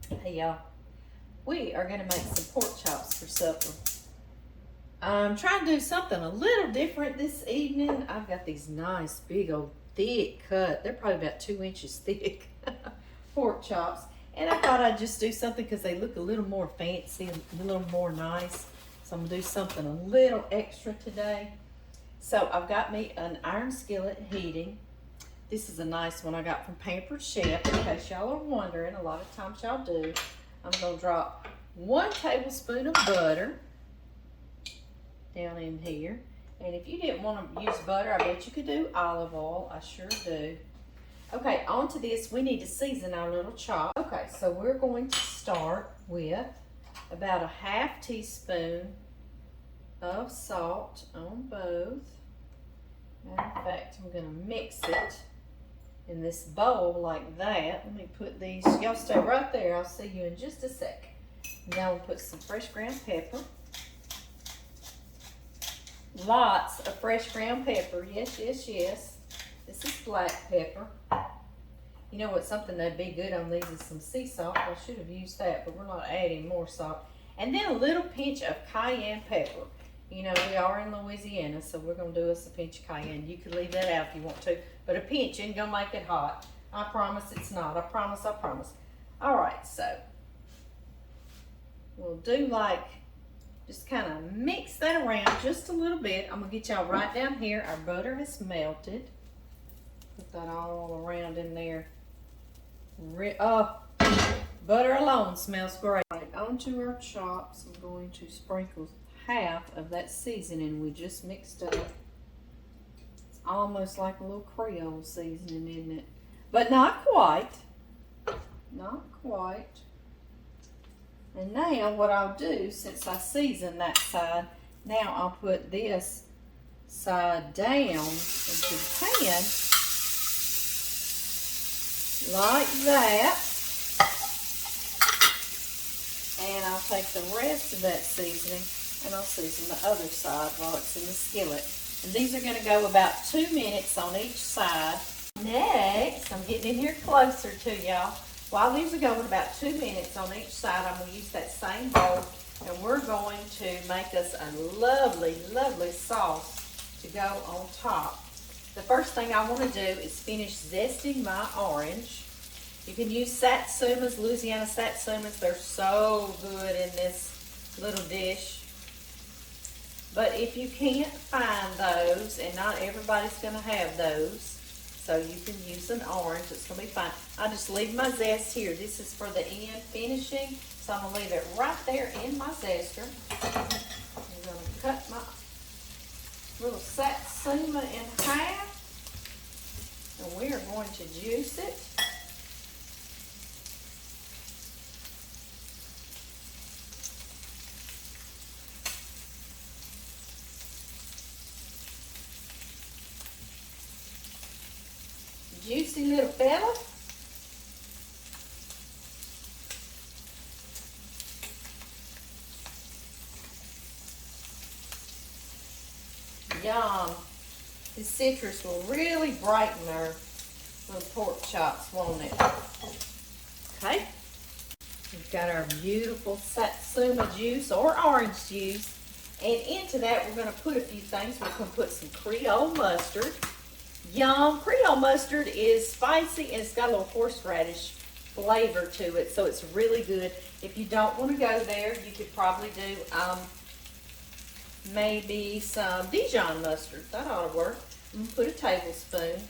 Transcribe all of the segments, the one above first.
Hey y'all, we are going to make some pork chops for supper. I'm trying to do something a little different this evening. I've got these nice big old thick cut, they're probably about 2 inches thick pork chops. And I thought I'd just do something because they look a little more fancy, a little more nice. So I'm going to do something a little extra today. So I've got me an iron skillet heating. This is a nice one I got from Pampered Chef, in case y'all are wondering. A lot of times y'all do. I'm going to drop 1 tablespoon of butter down in here. And if you didn't want to use butter, I bet you could do olive oil. I sure do. Okay, onto this, we need to season our little chop. Okay, so we're going to start with about a ½ teaspoon of salt on both. In fact, I'm going to mix it in this bowl like that. Let me put these, y'all stay right there. I'll see you in just a sec. Now we'll put some fresh ground pepper. Lots of fresh ground pepper. Yes, yes, yes. This is black pepper. You know what, something that'd be good on these is some sea salt. I should have used that, but we're not adding more salt. And then a little pinch of cayenne pepper. You know, we are in Louisiana, so we're going to do us a pinch of cayenne. You could leave that out if you want to, but a pinch ain't going to make it hot. I promise it's not. I promise, I promise. All right, so we'll do like, just kind of mix that around just a little bit. I'm going to get y'all right down here. Our butter has melted. Put that all around in there. Butter alone smells great. All right, onto our chops, I'm going to sprinkle half of that seasoning we just mixed up. It's almost like a little Creole seasoning, isn't it? But not quite. Not quite. And now what I'll do, since I seasoned that side, now I'll put this side down into the pan like that. And I'll take the rest of that seasoning and I'll season the other side while it's in the skillet. And these are going to go about 2 minutes on each side. Next, I'm getting in here closer to y'all. While these are going about 2 minutes on each side, I'm going to use that same bowl, and we're going to make us a lovely, lovely sauce to go on top. The first thing I want to do is finish zesting my orange. You can use Satsumas, Louisiana Satsumas. They're so good in this little dish. But if you can't find those, and not everybody's going to have those, so you can use an orange, it's going to be fine. I just leave my zest here. This is for the end finishing, so I'm going to leave it right there in my zester. I'm going to cut my little Satsuma in half, and we are going to juice it. Juicy little fella. Yum. This citrus will really brighten our little pork chops, won't it? Okay. We've got our beautiful Satsuma juice or orange juice. And into that we're going to put a few things. We're going to put some Creole mustard. Yum. Creole mustard is spicy and it's got a little horseradish flavor to it, so it's really good. If you don't want to go there, you could probably do maybe some Dijon mustard. That ought to work. I'm going to put a tablespoon.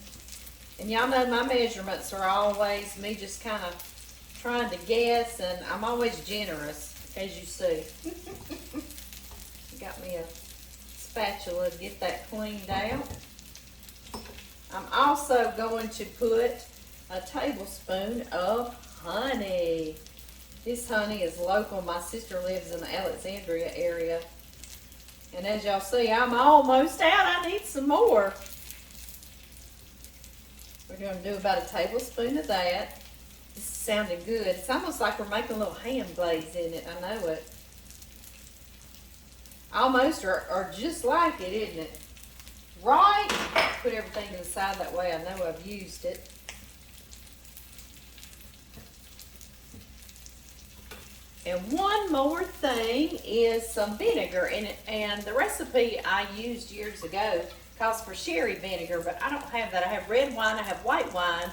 And y'all know my measurements are always me just kind of trying to guess, and I'm always generous, as you see. Got me a spatula to get that cleaned out. I'm also going to put a tablespoon of honey. This honey is local. My sister lives in the Alexandria area. And as y'all see, I'm almost out. I need some more. We're going to do about a tablespoon of that. This is sounding good. It's almost like we're making a little ham glaze in it. I know it. Almost or just like it, isn't it? Right? Put everything to the side, that way I know I've used it. And one more thing is some vinegar. And the recipe I used years ago calls for sherry vinegar, but I don't have that. I have red wine, I have white wine.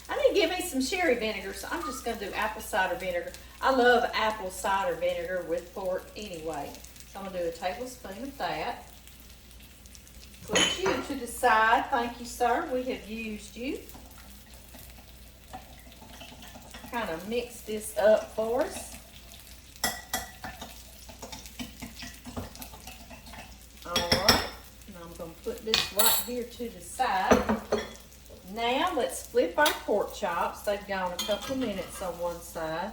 I need to give me some sherry vinegar, so I'm just going to do apple cider vinegar. I love apple cider vinegar with pork anyway. So I'm going to do a tablespoon of that. Put you to the side. Thank you, sir. We have used you. Kind of mix this up for us. Alright, and I'm going to put this right here to the side. Now let's flip our pork chops. They've gone a couple of minutes on one side.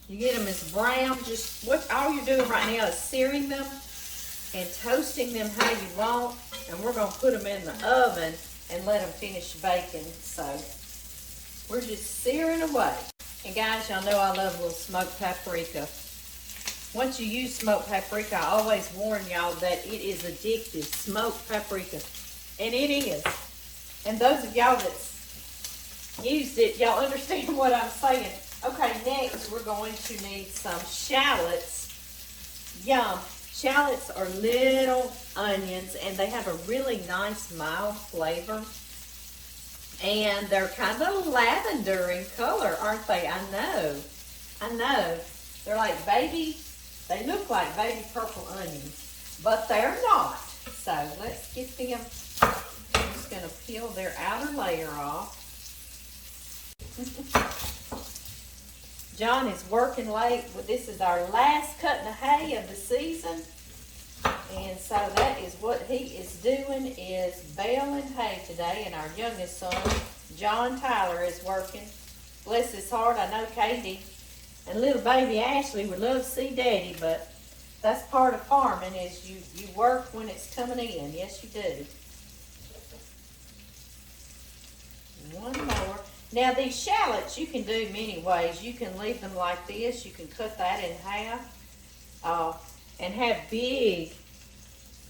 You get them as brown. Just what all you're doing right now is searing them and toasting them how you want. And we're going to put them in the oven and let them finish baking. So we're just searing away. And guys, y'all know I love a little smoked paprika. Once you use smoked paprika, I always warn y'all that it is addictive. Smoked paprika. And it is. And those of y'all that's used it, y'all understand what I'm saying. Okay, next we're going to need some shallots. Yum. Shallots are little onions, and they have a really nice mild flavor. And they're kind of lavender in color, aren't they? I know. They're like baby, they look like baby purple onions, but they're not. So let's get them. I'm just going to peel their outer layer off. John is working late, but this is our last cutting of hay of the season. And so that is what he is doing, is baling hay today. And our youngest son, John Tyler, is working. Bless his heart, I know Katie and little baby Ashley would love to see Daddy, but that's part of farming, is you work when it's coming in. Yes, you do. One more. Now these shallots you can do many ways. You can leave them like this. You can cut that in half and have big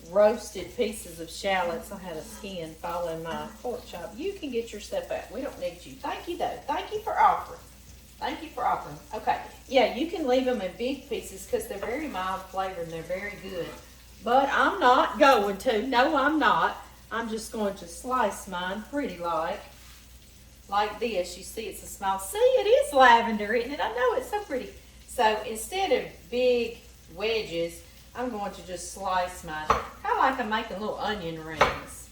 roasted pieces of shallots. I had a skin fall in my pork chop. You can get your stuff out. We don't need you. Thank you though. Thank you for offering. Thank you for offering. Okay. Yeah, you can leave them in big pieces because they're very mild flavored and they're very good. But I'm not going to. No, I'm not. I'm just going to slice mine pretty like this. You see it's a small. See, it is lavender, isn't it? I know, it's so pretty. So instead of big wedges, I'm going to just slice mine. Kind of like I'm making little onion rings,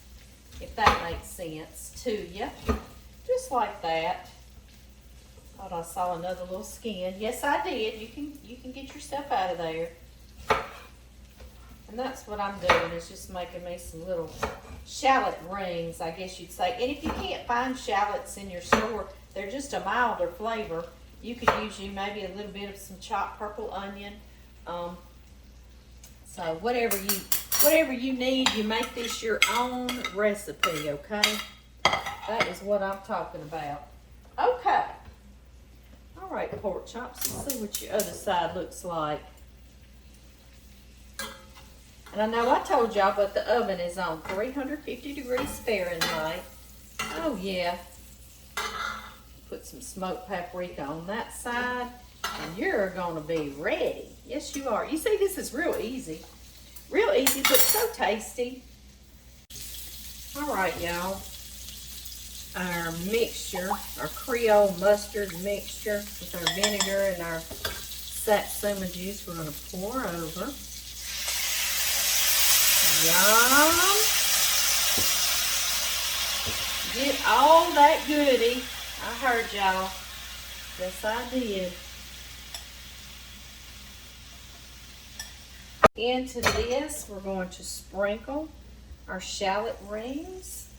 if that makes sense to you. Just like that. Thought I saw another little skin. Yes, I did. You can get your stuff out of there. And that's what I'm doing, is just making me some little shallot rings, I guess you'd say. And if you can't find shallots in your store, they're just a milder flavor. You could use maybe a little bit of some chopped purple onion. So whatever you need, you make this your own recipe, okay? That is what I'm talking about. Okay. All right, pork chops. Let's see what your other side looks like. And I know I told y'all, but the oven is on 350 degrees Fahrenheit. Oh, yeah. Put some smoked paprika on that side, and you're going to be ready. Yes, you are. You see, this is real easy. Real easy, but so tasty. All right, y'all. Our mixture, our Creole mustard mixture with our vinegar and our Satsuma juice, we're going to pour over. Yum. Get all that goodie. I heard y'all. Yes, I did. Into this, we're going to sprinkle our shallot rings.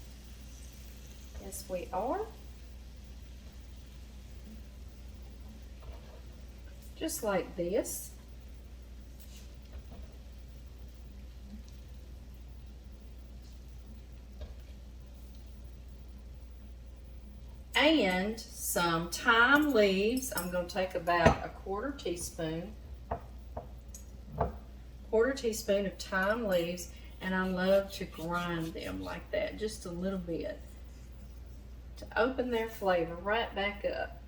Yes, we are. Just like this. And some thyme leaves. I'm going to take about a quarter teaspoon of thyme leaves, and I love to grind them like that, just a little bit, to open their flavor right back up.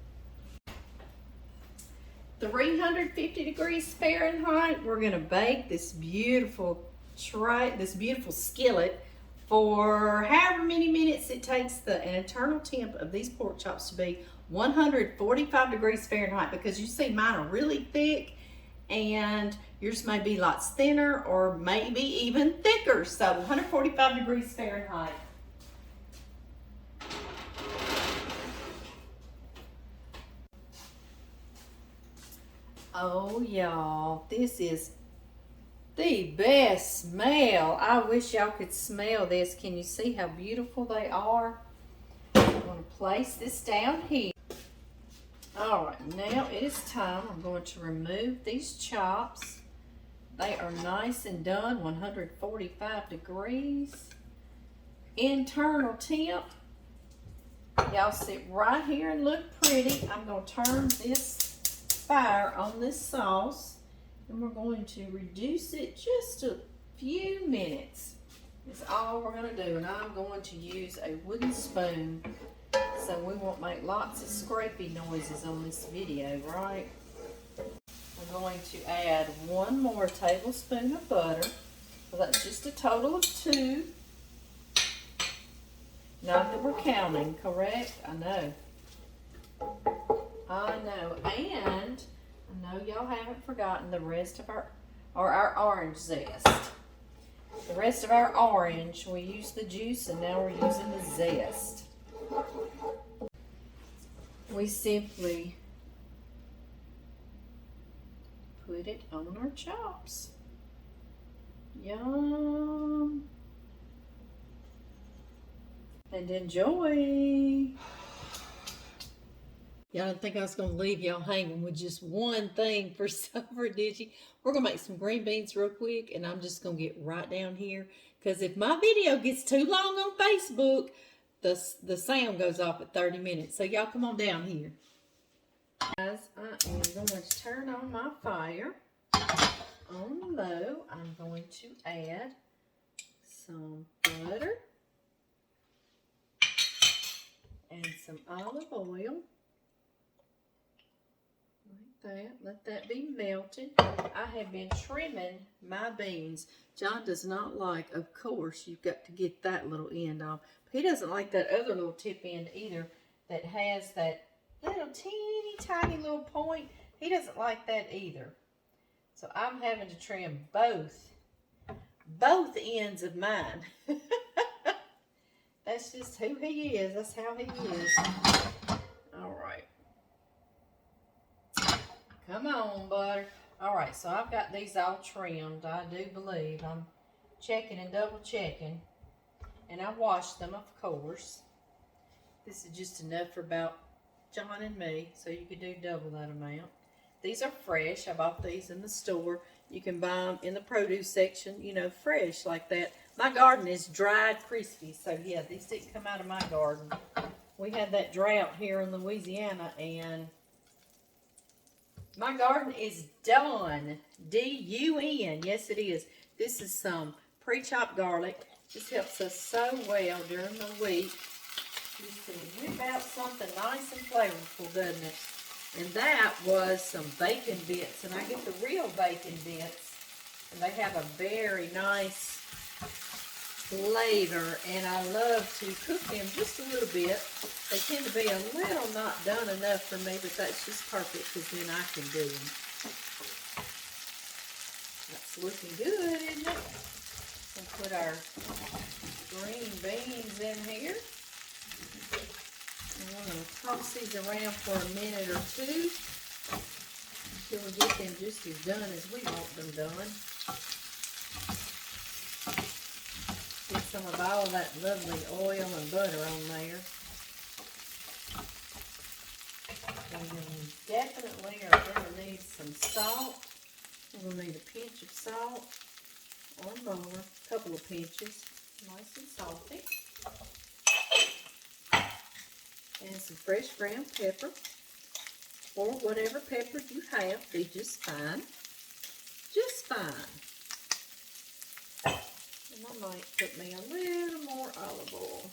350 degrees Fahrenheit. We're gonna bake this beautiful skillet for however many minutes it takes an internal temp of these pork chops to be 145 degrees Fahrenheit, because you see mine are really thick and yours may be lots thinner or maybe even thicker. So 145 degrees Fahrenheit. Oh y'all, this is the best smell. I wish y'all could smell this. Can you see how beautiful they are? I'm going to place this down here. All right, now it is time. I'm going to remove these chops. They are nice and done, 145 degrees. Internal temp. Y'all sit right here and look pretty. I'm going to turn this fire on this sauce, and we're going to reduce it just a few minutes. That's all we're going to do, and I'm going to use a wooden spoon so we won't make lots of scrapey noises on this video, right? I'm going to add 1 more tablespoon of butter. So that's just a total of 2. Not that we're counting, correct? I know. And I know y'all haven't forgotten the rest of our orange zest. The rest of our orange, we used the juice and now we're using the zest. We simply put it on our chops. Yum. And enjoy. Y'all didn't think I was going to leave y'all hanging with just one thing for supper, did you? We're going to make some green beans real quick, and I'm just going to get right down here, because if my video gets too long on Facebook, the sound goes off at 30 minutes. So y'all come on down here. Guys, I am going to turn on my fire on low. I'm going to add some butter and some olive oil. Like that. Let that be melted. I have been trimming my beans. John does not like, of course, you've got to get that little end off. He doesn't like that other little tip end either that has that little teeny tiny little point. He doesn't like that either. So I'm having to trim both ends of mine. That's just who he is. That's how he is. All right. Come on, butter. All right, so I've got these all trimmed. I do believe. I'm checking and double checking. And I washed them, of course. This is just enough for about John and me, so you could do double that amount. These are fresh. I bought these in the store. You can buy them in the produce section, you know, fresh like that. My garden is dried crispy, so yeah, these didn't come out of my garden. We had that drought here in Louisiana, and my garden is done. D-U-N. Yes, it is. This is some pre-chopped garlic. This helps us so well during the week. Just to whip out something nice and flavorful, doesn't it? And that was some bacon bits. And I get the real bacon bits. And they have a very nice flavor. And I love to cook them just a little bit. They tend to be a little not done enough for me, but that's just perfect because then I can do them. That's looking good, isn't it? We'll put our green beans in here. And we're going to toss these around for a minute or two until we get them just as done as we want them done. Get some of all that lovely oil and butter on there. And then we definitely are going to need some salt. We're going to need a pinch of salt or more, a couple of pinches, nice and salty. And some fresh ground pepper, or whatever pepper you have, be just fine. Just fine. And I might put me a little more olive oil.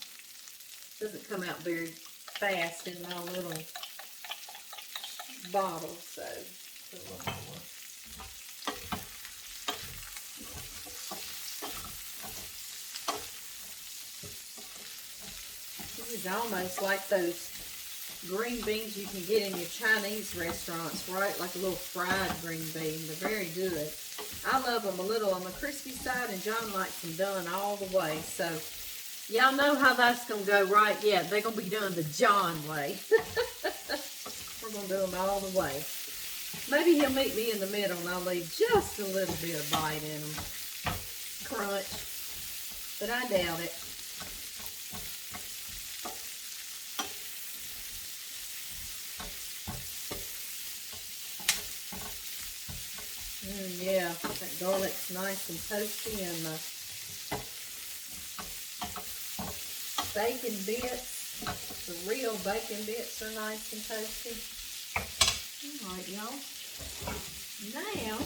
Doesn't come out very fast in my little bottle, so Put a little more. This is almost like those green beans you can get in your Chinese restaurants, right? Like a little fried green bean. They're very good. I love them a little on the crispy side, and John likes them done all the way. So, y'all know how that's going to go, right? Yeah, they're going to be done the John way. We're going to do them all the way. Maybe he'll meet me in the middle, and I'll leave just a little bit of bite in them. Crunch. But I doubt it. Yeah, that garlic's nice and toasty, and the bacon bits, the real bacon bits are nice and toasty. All right, y'all. Now,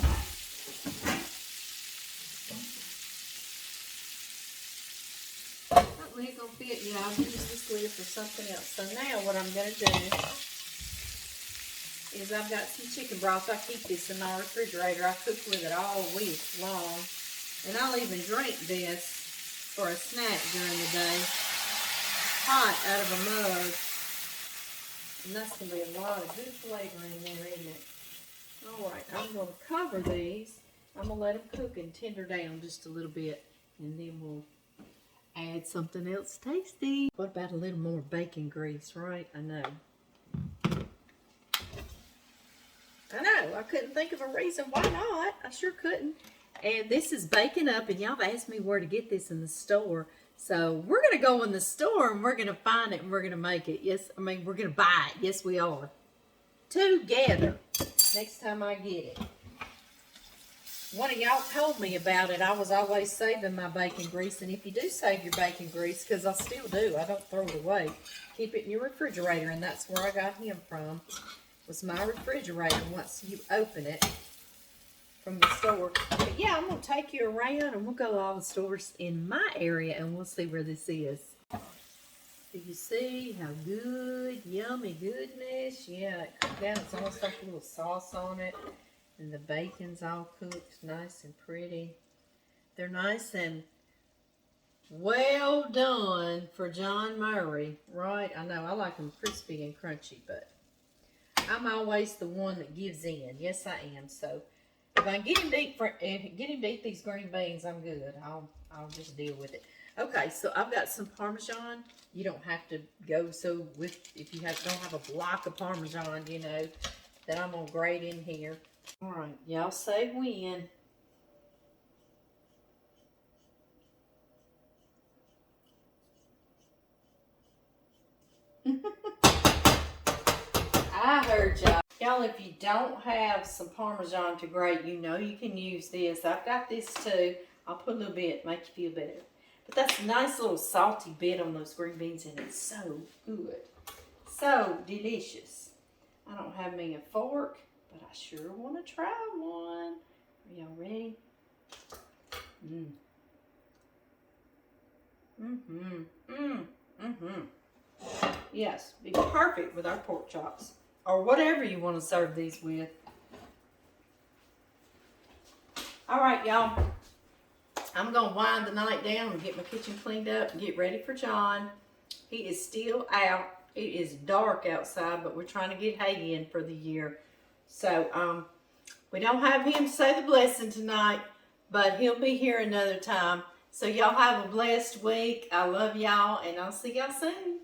that lid gonna fit. Yeah, I'll use this lid for something else. So now what I'm gonna do is I've got some chicken broth. I keep this in my refrigerator. I cook with it all week long. And I'll even drink this for a snack during the day. Hot out of a mug. And that's going to be a lot of good flavor in there, isn't it? Alright, I'm going to cover these. I'm going to let them cook and tender down just a little bit. And then we'll add something else tasty. What about a little more bacon grease, right? I know. I couldn't think of a reason why not. I sure couldn't. And this is baking up, and y'all have asked me where to get this in the store. So we're going to go in the store, and we're going to find it, and we're going to make it. Yes, I mean, we're going to buy it. Yes, we are. Together. Next time I get it. One of y'all told me about it. I was always saving my bacon grease. And if you do save your bacon grease, because I still do, I don't throw it away. Keep it in your refrigerator, and that's where I got him from. Was my refrigerator once you open it from the store. But yeah, I'm going to take you around, and we'll go to all the stores in my area, and we'll see where this is. Do you see how good, yummy goodness? Yeah, it cooked down. It's almost like a little sauce on it. And the bacon's all cooked, nice and pretty. They're nice and well done for John Murray, right? I know, I like them crispy and crunchy, but I'm always the one that gives in. Yes, I am. So if I get him to eat these green beans, I'm good. I'll just deal with it. Okay, so I've got some Parmesan. You don't have to go so with if you don't have a block of Parmesan, you know, that I'm gonna grate in here. All right, y'all say when. I heard y'all. Y'all, if you don't have some Parmesan to grate, you know you can use this. I've got this too. I'll put a little bit, make you feel better. But that's a nice little salty bit on those green beans, and it's so good. So delicious. I don't have me a fork, but I sure want to try one. Are y'all ready? Yes, be perfect with our pork chops. Or whatever you want to serve these with. Alright, y'all. I'm going to wind the night down and get my kitchen cleaned up and get ready for John. He is still out. It is dark outside, but we're trying to get hay in for the year. So, we don't have him say the blessing tonight, but he'll be here another time. So, y'all have a blessed week. I love y'all, and I'll see y'all soon.